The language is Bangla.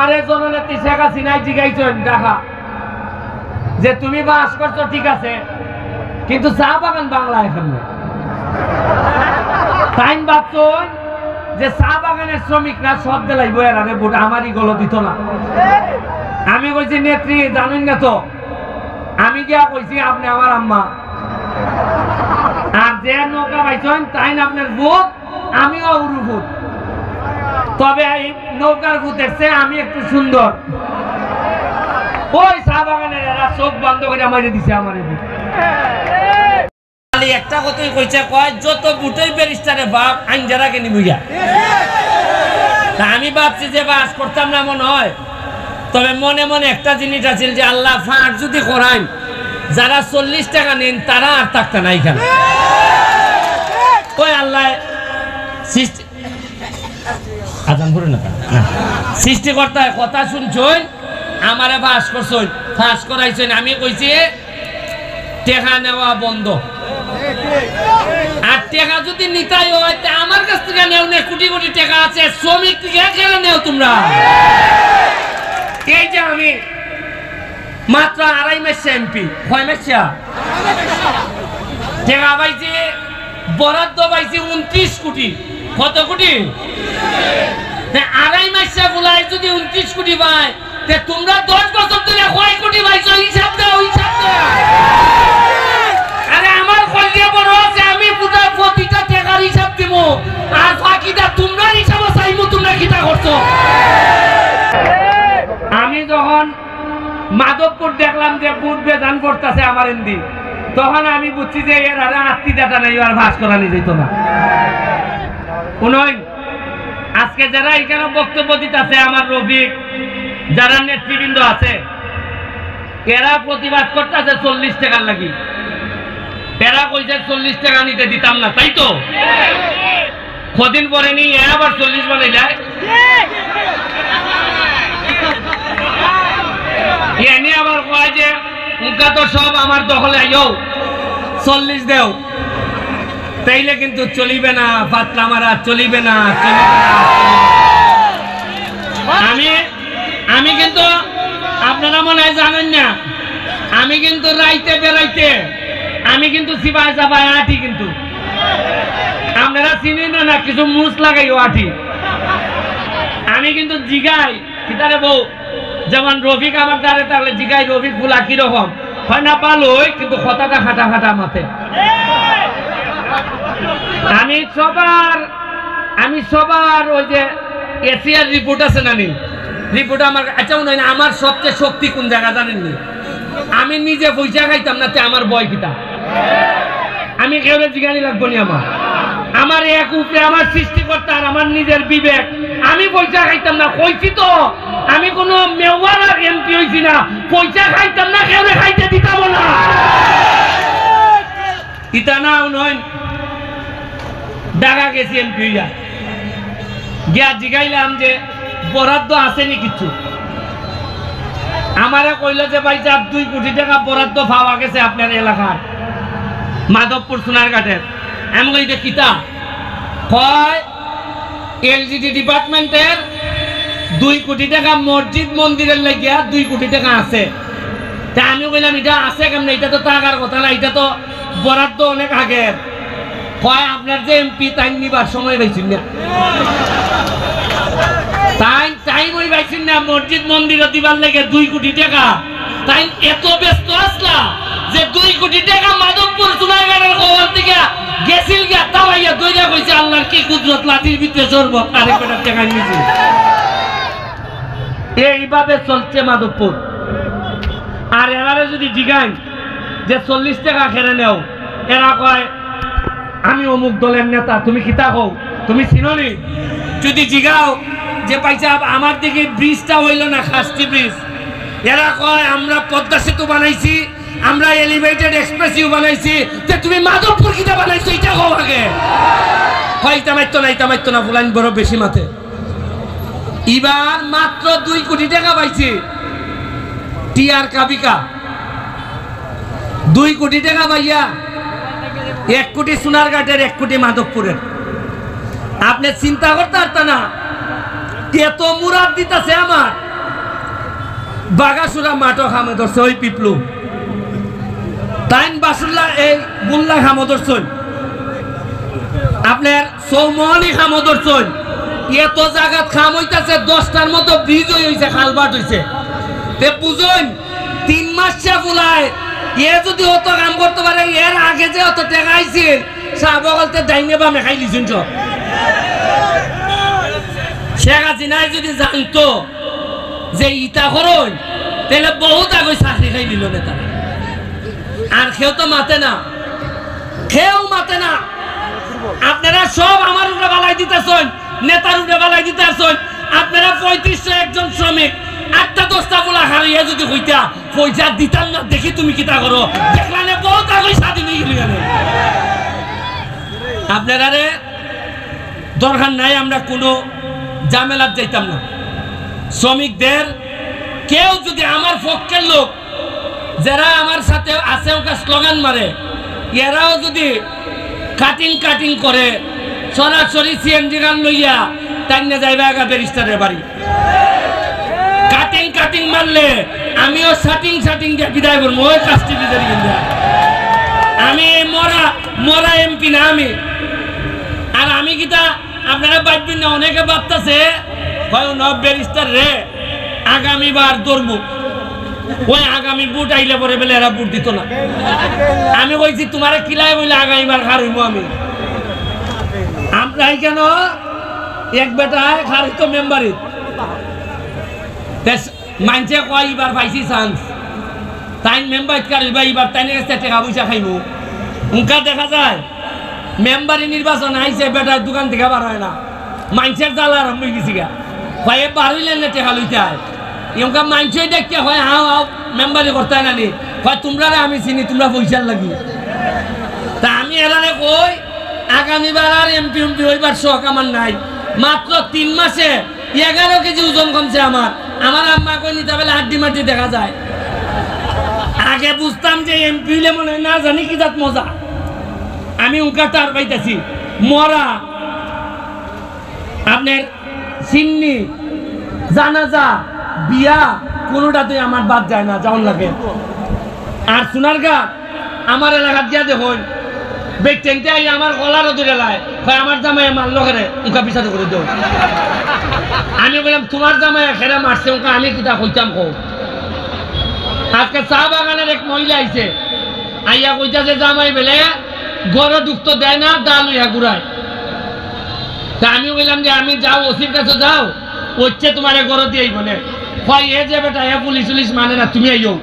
আমারে জননেত্রী শেখ হাসিনাই জিগাইছেন ঢাকা যে তুমি বাস করছো ঠিক আছে, কিন্তু চা বাগান বাংলা এখানে টাইম ভাবছো যে চা বাগানের শ্রমিকরা সব দেলাইব এর আগে ভোট আমারই গলো দিত না। আমি কইছি নেত্রী জানেন না তো, আমি গিয়া কইছি আপনি আমার আম্মা, আর যে নৌকা পাইছেন তাই না আপনার ভোট, আমিও উরু ভোট, তবে এই নৌকার ভূতের চেয়ে আমি একটু সুন্দর। ওই চা বাগানের এরা চোখ বন্ধ করে মারি দিছে আমার একটা কথাই কইছে, কয় যত বুটের ব্যারিস্টারে বাপ আইনজারাকে নিবইয়া। আমি ভাবছি যে বাস করতাম না মনে হয়, তবে মনে মনে একটা জিনিস আছে যে আল্লাহ ফাঁক যদি করান, যারা 40 টাকা নেন তারা আর থাকতে নাই এখানে। ওই আল্লাহ সৃষ্টিকর্তার কথা শুনছেন, আমারে বাস করছেন, ফাঁস করাইছেন। আমি কইছি টেকা নেওয়া বন্ধ, আর টাকা যদি নিতাই হয় আমার কাছ থেকে নেও না, কোটি কোটি টাকা আছে, শ্রমিক থেকে কেন নেও তোমরা? এই যে আমি মাত্র 2.5 মাস এমপি, 6 মাস টাকা পাইছি, বরাদ্দ পাইছি 29 কোটি। কত কোটি? 2.5 মাস বলাই যদি 29 কোটি পায়, তোমরা 10 বছর ধরে কয় কোটি পাইছো? হিসাব দাও, হিসাব দাও। আরে আমার কলিয়া বড় আছে, আমি পুরো প্রতিটা টাকার হিসাব দিব, আর বাকিটা তোমরা হিসাব চাইবো তোমরা কিটা করছো। আমি যখন মাধবপুর দেখলাম যে বুট বেদান করতেছে আমার এন্দি, তখন আমি বুঝছি যে এর আরে আত্মীয়তা নাই, আর ভাস করানি যেত না। শুনুন, আজকে যারা এখানে বক্তব্য দিতেছে, আমার রফিক, যারা নেতৃবৃন্দ আছে, এরা প্রতিবাদ করতেছে 40 টাকার লাগি। এরা কইছে 40 টাকা নিতে দিতাম না, তাই তো? কদিন পরে নি আবার 40 বানাই যায়। এনে আবার কয় যে মুখা তো সব আমার দখলে আইও, 40 দেও, তাইলে কিন্তু চলিবে না, পাতলা মারা চলিবে না, আমি কিন্তু আপনারা মনে হয় জানেন না, আমি কিন্তু রাইতে বেড়াইতে আমি কিন্তু সিপাই চাপাই আঠি, কিন্তু আপনারা চিনি না কিছু মুস লাগাইও আঠি। আমি কিন্তু জিগাই কিতারে বউ, যেমন রফিক আমার দ্বারে তাহলে জিগাই রফিক ফুলা কিরকম হয় না পালোই, কিন্তু কথাটা খাটা খাটা মাথে। আমি সবার ওই যে এশিয়ার রিপোর্ট আছে না, রিপোর্ট আমার আচ্ছা মনে হয় না। আমার সবচেয়ে শক্তি কোন জায়গা জানেননি? আমি নিজে পয়সা খাইতাম না, আমার বয় কিতা, আমি কেউ জিগানি লাগবো নি। আমার এক উপরে আমার সৃষ্টিকর্তা আর আমার নিজের বিবেক, আমি পয়সা খাইতাম না, কইছি তো। আমি কোনো মেওয়ার এমপি হইছি না, পয়সা খাইতাম না, কেউ খাইতে দিতাম না। ইতা না নয়, ঢাকা গেছি এমপি হইয়া, গিয়া জিগাইলাম যে বরাদ্দ আসেনি কিছু। আমারে কইল যে ভাই যা 2 কোটি টাকা বরাদ্দ পাওয়া গেছে আপনার এলাকার মাধবপুর সোনারঘাটের। আমি কই যে কিতা কয়, এলজিডি ডিপার্টমেন্টের 2 কোটি টাকা মসজিদ মন্দিরের লাগিয়া 2 কোটি টাকা আছে। তা আমি কইলাম এটা আছে কেমন, এটা তো টাকার কথা না, এটা তো বরাদ্দ অনেক আগের। কয় আপনার যে এমপি তাই নিবার সময় পাইছেন না, তাই টাইম ওই পাইছেন না মসজিদ মন্দিরে দিবার লাগে 2 কোটি টাকা। তাই এত ব্যস্ত আসলা যে 2 কোটি টাকা মাধবপুর সোনারঘাটের খবর থেকে গেছিল গিয়া তাওয়াইয়া দইরা কইছে আল্লাহর কি কুদরত, লাঠির ভিতরে চড়বো আরেক কোটি টাকা নিয়েছে। এইভাবে চলছে মাধবপুর। আর এরারে যদি জিগাই যে 40 টাকা খেলে নেও, এরা কয় আমি অমুক দলের নেতা, তুমি কিতা কও, তুমি চিননি? যদি জিগাও যে পাইছা আমার দিকে ব্রিজটা হইল না, খাস্তি ব্রিজ, এরা কয় আমরা পদ্মা সেতু বানাইছি, আমরা এলিভেটেড এক্সপ্রেসিভ বানাইছি, যে তুমি মাধবপুর কিটা বানাইছো এটা কও আগে। হয় ইতামাইতো না ফুলাইন বড় বেশি মাথে। এবার মাত্র 2 কোটি টাকা পাইছি টিআর কাবিকা, 2 কোটি টাকা পাইয়া 1 কোটি সোনারঘাটের, 1 কোটি মাধবপুরের। আপনি চিন্তা করতে পারতেন না এত মুরাদ দিতেছে আমার, বাগাসুরা মাটো খামে ধরছে ওই পিপলু তাইন বাসুল্লাহ এই বুল্লা খামো ধরছেন আপনার সৌমনি খামো ধরছেন এত জায়গাত খাম হইতাছে 10টার মতো ব্রিজ হইছে খালবাট হইছে তে বুঝুন 3 মাস ফুলায় এ যদি অত কাম করতে পারে এর আগে যে অত টাকা আইছে সাবগলতে ডাইনে বামে খাই লিছুন সব শেখ হাসিনায় যদি জানতো যে ইটা করুন তাহলে বহুত আগে চাকরি খাই দিল নেতা আর কেউ তো মাতে না কেউ মাতে না আপনারা সব আমার উপরে বালাই দিতেছেন নেতার উপরে বালাই দিতেছেন আপনারা 3500 একজন শ্রমিক 8টা-10টা বলা হারিয়ে যদি হইতা পয়সা দিতাম না দেখি তুমি কিতা করো দেখলানে বহুত আগে স্বাধীন হয়ে গেল আপনারা রে দরকার নাই আমরা কোনো ঝামেলাত যাইতাম না শ্রমিকদের কেউ যদি আমার পক্ষের লোক যারা আমার সাথে আছে ওকে স্লোগান মারে এরাও যদি কাটিং করে সরাসরি সিএনজি গান লইয়া তাই না যাইবা আগা ব্যারিস্টারের বাড়ি কাটিং মারলে আমিও শাটিং দিয়ে বিদায় করবো ওই কাজটি বিদায় কিন্তু আমি মরা এমপি না আমি আর আমি কিতা আপনারা ভাববেন না অনেকে ভাবতেছে নব ব্যারিস্টার রে আগামীবার ধরবো ওই আগামী বুট আইলে পরে বলে এরা বুট দিত না আমি কইছি তোমারে কিলাই বলে আগামীবার হারইব আমি আমরাই কেন এক বেটায় হারিত মেম্বারি মানছে কয় এবার পাইছি চান্স তাই মেম্বার কারিবা এবার তাই কাছে টাকা পয়সা খাইব উনকা দেখা যায় মেম্বারি নির্বাচন আইছে বেটার দোকান থেকে বার হয় না মানছের জ্বালা আরম্ভ হয়ে গেছি গা কয়ে বার হইলেন না টাকা লইতে হয় এমকা মানছে দেখতে হয় হাও মেম্বারি করতে হয় না নি হয় তোমরা আমি চিনি তোমরা পয়সার লাগি তা আমি এলানে কই আগামীবার আর এমপি হইবার শখ আমার নাই মাত্র 3 মাসে 11 কেজি ওজন কমছে আমার আম্মা কই নিতে পারলে হাড্ডি মাটি দেখা যায় আগে বুঝতাম যে এমপি হইলে মনে হয় না জানি কি জাত মজা আমি উনকা তার পাইতেছি মরা আপনার সিন্নি জানাজা বিয়া কোনোটাতেই আমার বাদ যায় না যাওয়ার লাগে আর সোনারগা আমার এলাকার গিয়া দেখুন বেটেনতে আই আমার গলারও দূরে লাই ভাই আমার জামাই মারলো খেরে উনকা পিছাতে করে দেও আমি বললাম তোমার জামাই খেরে মারছে উনকা আমি কিতা কইতাম কো আজকে চা বাগানের এক মহিলা আইছে আইয়া কইতাছে জামাই বেলে গড়ে দুঃখ দেয় না ডাল হইয়া ঘুরায় তা আমি বললাম যে আমি যাও ওসির কাছে যাও হচ্ছে তোমার গড়ে দিয়ে বলে হয় এ যে বেটা এ পুলিশ মানে না তুমি আইও